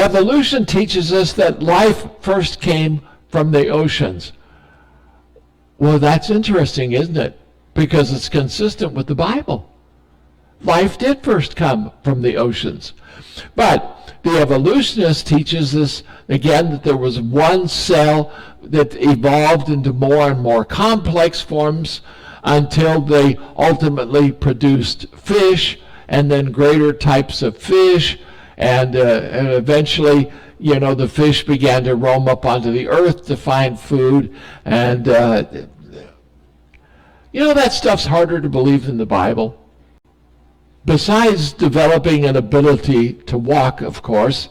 Evolution teaches us that life first came from the oceans. Well, that's interesting, isn't it? Because it's consistent with the Bible. Life did first come from the oceans. But the evolutionist teaches us, again, that there was one cell that evolved into more and more complex forms until they ultimately produced fish, and then greater types of fish, and eventually, the fish began to roam up onto the earth to find food, and that stuff's harder to believe than the Bible. Besides developing an ability to walk, of course,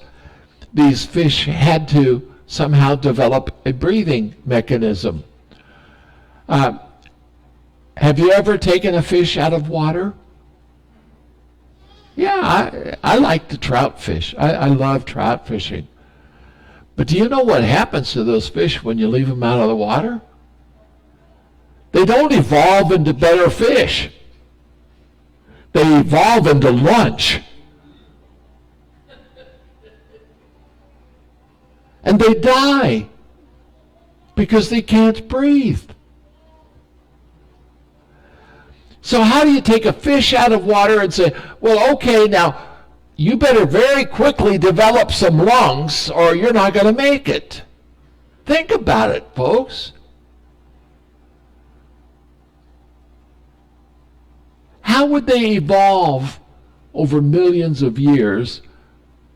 these fish had to somehow develop a breathing mechanism. Have you ever taken a fish out of water? Yeah, I like to trout fish. I love trout fishing. But do you know what happens to those fish when you leave them out of the water? They don't evolve into better fish. They evolve into lunch. And they die because they can't breathe. So how do you take a fish out of water and say, well, okay, now you better very quickly develop some lungs or you're not going to make it? Think about it, folks. How would they evolve over millions of years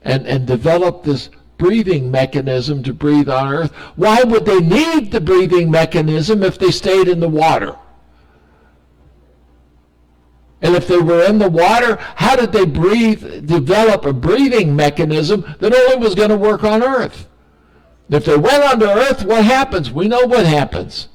and develop this breathing mechanism to breathe on Earth? Why would they need the breathing mechanism if they stayed in the water? And if they were in the water, how did they develop a breathing mechanism that only was going to work on Earth? If they went under Earth, what happens? We know what happens.